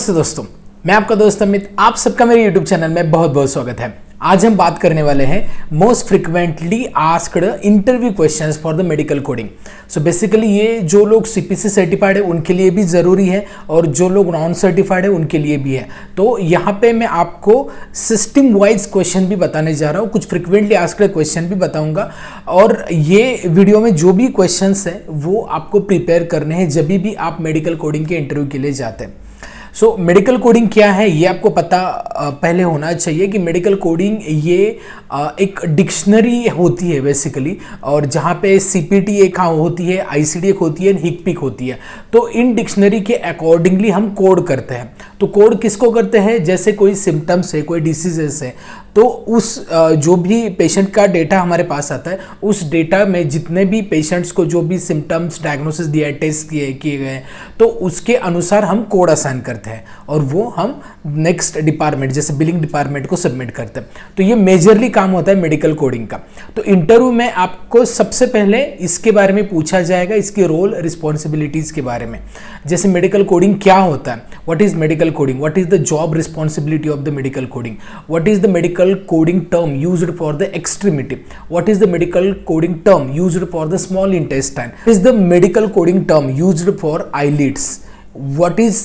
नमस्ते दोस्तों, मैं आपका दोस्त अमित। आप सबका मेरे YouTube चैनल में बहुत बहुत स्वागत है। आज हम बात करने वाले हैं most frequently asked interview questions for the medical coding. So basically ये जो लोग CPC सर्टिफाइड है उनके लिए भी ज़रूरी है और जो लोग नॉन सर्टिफाइड है उनके लिए भी है। तो यहाँ पे मैं आपको सिस्टम वाइज क्वेश्चन भी बताने जा रहा हूँ, कुछ फ्रिक्वेंटली आस्क्ड क्वेश्चन भी बताऊँगा। और ये वीडियो में जो भी क्वेश्चन हैं वो आपको प्रिपेयर करने हैं जब भी आप मेडिकल कोडिंग के इंटरव्यू के लिए जाते हैं। सो मेडिकल कोडिंग क्या है ये आपको पता पहले होना चाहिए कि मेडिकल कोडिंग ये एक डिक्शनरी होती है बेसिकली, और जहाँ पे CPT एक होती है, ICD एक होती है, हिकपिक होती है। तो इन डिक्शनरी के अकॉर्डिंगली हम कोड करते हैं। तो कोड किसको करते हैं, जैसे कोई सिम्टम्स है, कोई डिसीजेस है, तो उस जो भी पेशेंट का डेटा हमारे पास आता है उस डेटा में जितने भी पेशेंट्स को जो भी सिम्टम्स डायग्नोसिस दिया है, टेस्ट किए गए, तो उसके अनुसार हम कोड असाइन करते हैं और वो हम नेक्स्ट डिपार्टमेंट जैसे बिलिंग डिपार्टमेंट को सबमिट करते हैं। तो ये मेजरली काम होता है मेडिकल कोडिंग का। तो इंटरव्यू में आपको सबसे पहले इसके बारे में पूछा जाएगा, इसके रोल रिस्पॉन्सिबिलिटीज़ के बारे में। जैसे मेडिकल कोडिंग क्या होता है, what is medical coding, what is the job responsibility of the medical coding, what is the medical coding term used for the extremity, what is the medical coding term used for the small intestine, what is the medical coding term used for eyelids, what is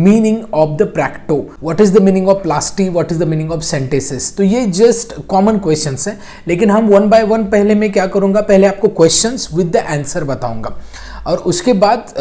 meaning of the practo, what is the meaning of plasty, what is the meaning of synthesis। तो ये just common questions हैं, लेकिन हम one by one पहले मैं क्या करूँगा, पहले आपको क्वेश्चंस विद द आंसर बताऊँगा और उसके बाद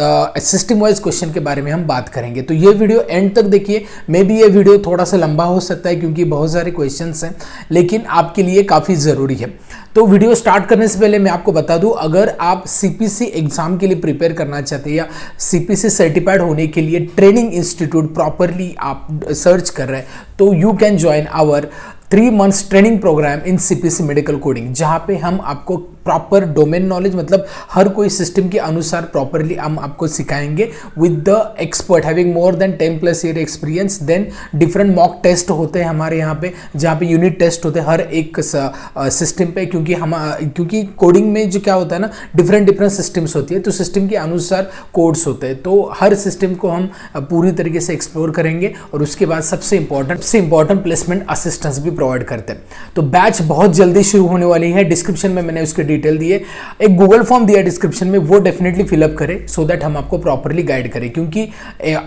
सिस्टम वाइज क्वेश्चन के बारे में हम बात करेंगे। तो ये वीडियो एंड तक देखिए। मे बी ये वीडियो थोड़ा सा लंबा हो सकता है क्योंकि बहुत सारे क्वेश्चंस हैं, लेकिन आपके लिए काफ़ी ज़रूरी है। तो वीडियो स्टार्ट करने से पहले मैं आपको बता दूं, अगर आप CPC एग्जाम के लिए प्रिपेयर करना चाहते हैं या CPC सर्टिफाइड होने के लिए ट्रेनिंग इंस्टीट्यूट प्रॉपरली आप सर्च कर रहे हैं, तो you can join our 3 months training program in CPC medical coding, जहाँ पे हम आपको प्रॉपर डोमेन नॉलेज, मतलब हर कोई सिस्टम के अनुसार प्रॉपरली हम आपको सिखाएंगे with the expert having more than 10+ year experience. Then different mock test होते हैं हमारे यहाँ पे, जहाँ पे यूनिट टेस्ट होते हैं हर एक सिस्टम पे, क्योंकि कोडिंग में जो क्या होता है ना, डिफरेंट सिस्टम्स होती है, तो सिस्टम के अनुसार कोड्स होते हैं। तो हर सिस्टम को हम पूरी तरीके से एक्सप्लोर करेंगे और उसके बाद सबसे इंपॉर्टेंट प्लेसमेंट असिस्टेंस भी प्रोवाइड करते हैं। तो बैच बहुत जल्दी शुरू होने वाली है। डिस्क्रिप्शन में मैंने उसके डिटेल दिए, एक गूगल फॉर्म दिया डिस्क्रिप्शन में, वो डेफिनेटली फिलअप करें सो दैट हम आपको प्रॉपरली गाइड करें। क्योंकि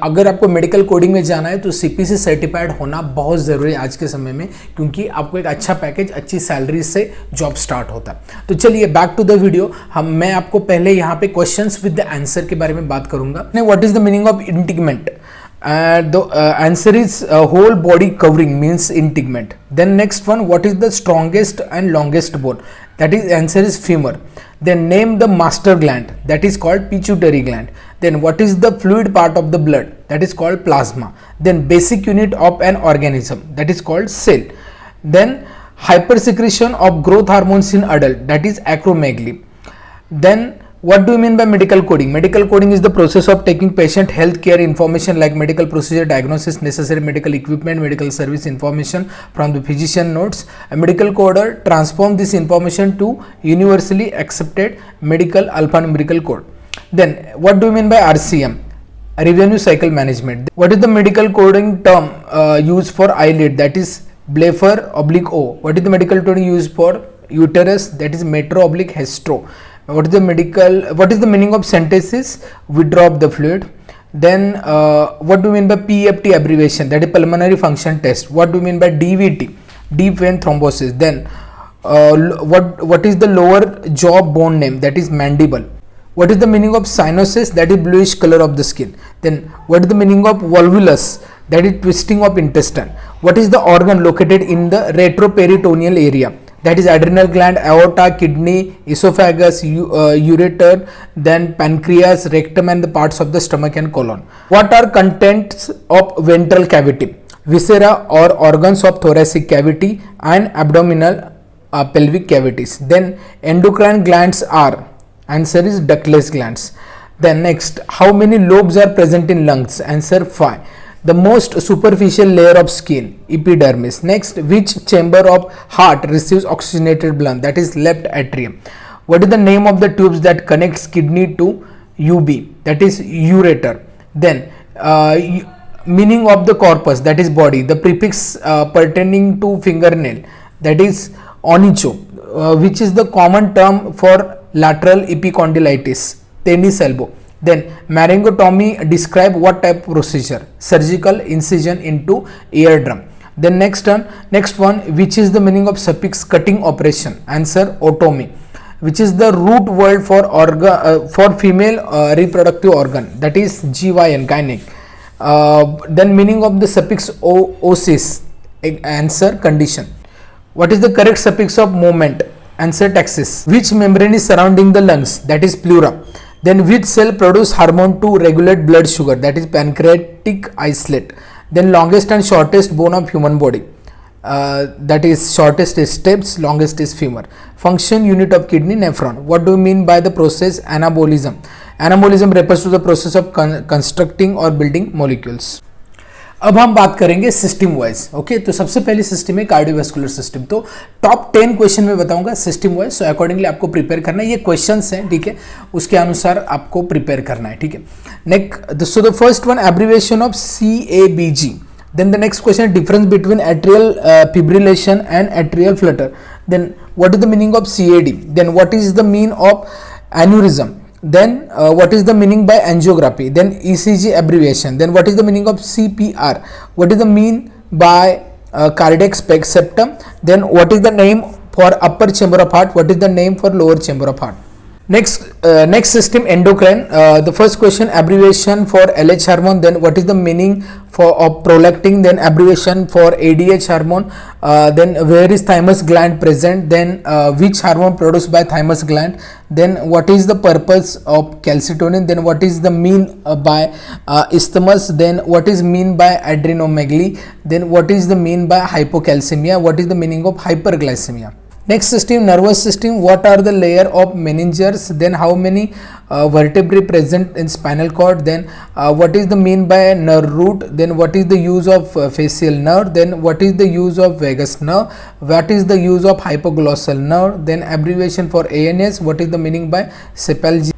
अगर आपको मेडिकल कोडिंग में जाना है तो CPC सर्टिफाइड होना बहुत ज़रूरी है आज के समय में, क्योंकि आपको एक अच्छा पैकेज, अच्छी सैलरी से जॉब स्टार्ट होता है। तो चलिए बैक टू द वीडियो। मैं आपको पहले यहाँ पे क्वेश्चंस विद द आंसर के बारे में बात करूंगा। What is the meaning of integument? The answer is whole body covering means integument. Then next one, what is the strongest and longest bone? That is answer is femur. Then name the master gland, that is called pituitary gland. Then what is the fluid part of the blood? That is called plasma. Then basic unit of an organism, that is called cell. Then hypersecretion of growth hormones in adult, that is acromegaly. Then what do you mean by medical coding? Medical coding is the process of taking patient health care information like medical procedure, diagnosis, necessary medical equipment, medical service information from the physician notes. A medical coder transform this information to universally accepted medical alphanumerical code. Then what do you mean by RCM? Revenue cycle management. What is the medical coding term used for eyelid? That is blepharoblique-O. What is the medical coding used for uterus? That is metro-hestro. What is the meaning of synthesis? Withdraw the fluid. Then what do you mean by PFT abbreviation? That is pulmonary function test. What do you mean by DVT? Deep vein thrombosis. Then what is the lower jaw bone name? That is mandible. What is the meaning of cyanosis? That is bluish color of the skin. Then what is the meaning of volvulus? That is twisting of intestine. What is the organ located in the retroperitoneal area? That is adrenal gland, aorta, kidney, esophagus, ureter, then pancreas, rectum and the parts of the stomach and colon. What are contents of ventral cavity? Viscera or organs of thoracic cavity and abdominal pelvic cavities. Then endocrine glands are, answer is ductless glands. Then next, how many lobes are present in lungs? Answer 5. The most superficial layer of skin, epidermis. Next, which chamber of heart receives oxygenated blood? That is left atrium. What is the name of the tubes that connects kidney to UB? That is ureter. Then meaning of the corpus, that is body, the prefix pertaining to fingernail, that is onycho, which is the common term for lateral epicondylitis, tennis elbow. Then laryngotomy describe what type of procedure, surgical incision into eardrum. Then next one, which is the meaning of suffix cutting operation, answer otomy, which is the root word for organ for female reproductive organ, that is gyn, gynec. Then meaning of the suffix osis, answer condition. What is the correct suffix of movement, answer taxis. Which membrane is surrounding the lungs, that is pleura. Then which cell produce hormone to regulate blood sugar, that is pancreatic islet. Then longest and shortest bone of human body, that is shortest is steps, longest is femur. Function unit of kidney, nephron. What do you mean by the process anabolism? Anabolism refers to the process of constructing or building molecules. अब हम बात करेंगे system wise. Okay, तो सबसे पहली system है cardiovascular system. तो top 10 question में बताऊंगा सिस्टम वाइज, सो अकॉर्डिंगली आपको प्रिपेयर करना है. ये क्वेश्चंस हैं, ठीक है, उसके अनुसार आपको प्रिपेयर करना है, ठीक है. Next, so the first one abbreviation of CABG. Then the next question, difference between atrial fibrillation and atrial flutter. Then what is the meaning of CAD? Then what is the mean of aneurysm? Then what is the meaning by angiography? Then ECG abbreviation. Then what is the meaning of CPR? What is the mean by cardiac septum? Then what is the name for upper chamber of heart? What is the name for lower chamber of heart? Next system, endocrine. The first question, abbreviation for LH hormone. Then what is the meaning of prolactin? Then abbreviation for ADH hormone. Then where is thymus gland present? Then which hormone produced by thymus gland? Then what is the purpose of calcitonin? Then what is the mean by isthmus? Then what is mean by adrenomegaly? Then what is the mean by hypocalcemia? What is the meaning of hyperglycemia? Next system, nervous system. What are the layer of meningers? Then how many vertebrae present in spinal cord? Then what is the mean by nerve root? Then what is the use of facial nerve? Then what is the use of vagus nerve? What is the use of hypoglossal nerve? Then abbreviation for ANS. What is the meaning by sepalgia?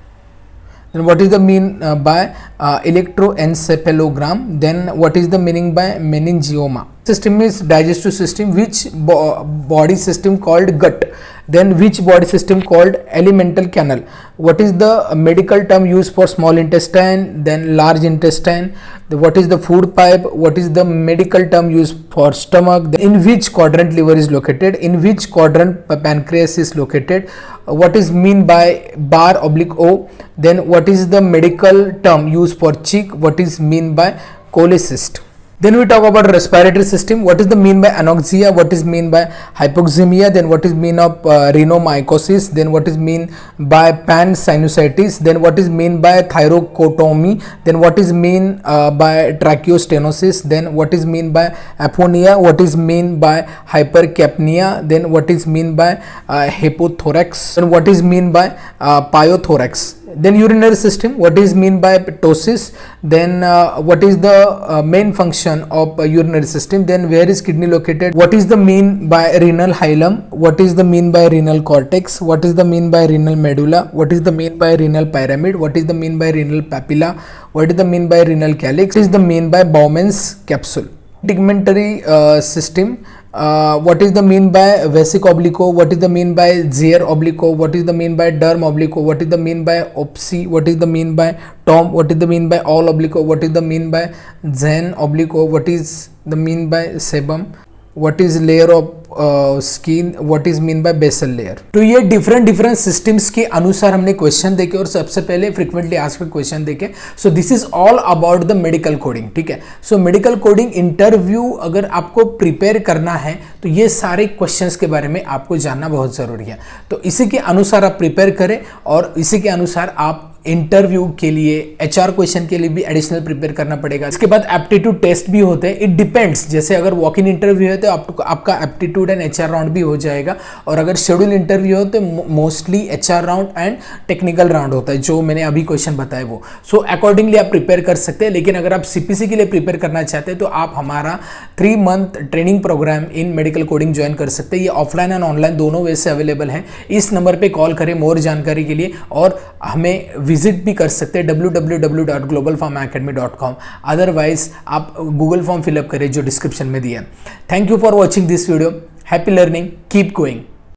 Then what is the mean by electroencephalogram? Then what is the meaning by meningioma? System is digestive system. Which body system called gut? Then which body system called alimental canal? What is the medical term used for small intestine? Then large intestine. What is the food pipe? What is the medical term used for stomach? In which quadrant liver is located? In which quadrant pancreas is located? What is mean by bar oblique O? Then what is the medical term used for cheek? What is mean by cholecyst? Then we talk about respiratory system. What is the mean by anoxia? What is mean by hypoxemia? Then what is mean of rhinomycosis? Then what is mean by pansinusitis? Then what is mean by thyrocotomy? Then what is mean by tracheostenosis? Then what is mean by aphonia? What is mean by hypercapnia? Then what is mean by hypothorax? Then what is mean by pyothorax? Then urinary system, what is mean by ptosis? Then what is the main function of urinary system? Then where is kidney located? What is the mean by renal hilum? What is the mean by renal cortex? What is the mean by renal medulla? What is the mean by renal pyramid? What is the mean by renal papilla? What is the mean by renal calyx? What is the mean by Bowman's capsule? Integumentary system. What is the mean by vesic obliquo? What is the mean by Zier obliquo? What is the mean by derm obliquo? What is the mean by opsi? What is the mean by tom? What is the mean by all obliquo? What is the mean by zen obliquo? What is the mean by sebum? What is layer of skin? What is mean by basal layer? तो ये different systems के अनुसार हमने question देखे और सबसे पहले frequently asked question देखे. So this is all about the medical coding. ठीक है, सो मेडिकल कोडिंग इंटरव्यू अगर आपको प्रिपेयर करना है तो ये सारे क्वेश्चंस के बारे में आपको जानना बहुत जरूरी है. तो इसी के अनुसार आप प्रिपेयर करें और इसी के अनुसार आप इंटरव्यू के लिए HR क्वेश्चन के लिए भी एडिशनल प्रिपेयर करना पड़ेगा. इसके बाद एप्टीट्यूड टेस्ट भी होते हैं. इट डिपेंड्स, जैसे अगर वॉक इन इंटरव्यू है तो आपका एप्टीट्यूड एंड HR राउंड भी हो जाएगा, और अगर शेड्यूल इंटरव्यू हो तो mostly HR round and technical round होता है, जो मैंने अभी क्वेश्चन बताया वो. सो अकॉर्डिंगली आप प्रिपेयर कर सकते हैं. लेकिन अगर आप CPC के लिए प्रिपेयर करना चाहते हैं तो आप हमारा 3 month training program in medical coding join कर सकते हैं. ये ऑफलाइन एंड ऑनलाइन दोनों वे से अवेलेबल है. इस नंबर पर कॉल करें मोर जानकारी के लिए और हमें विजिट भी कर सकते हैं www.globalpharmaacademy.com। अदरवाइज आप गूगल फॉर्म फिलअप करें जो डिस्क्रिप्शन में दिया है। Thank you for watching this video. Happy learning, keep going.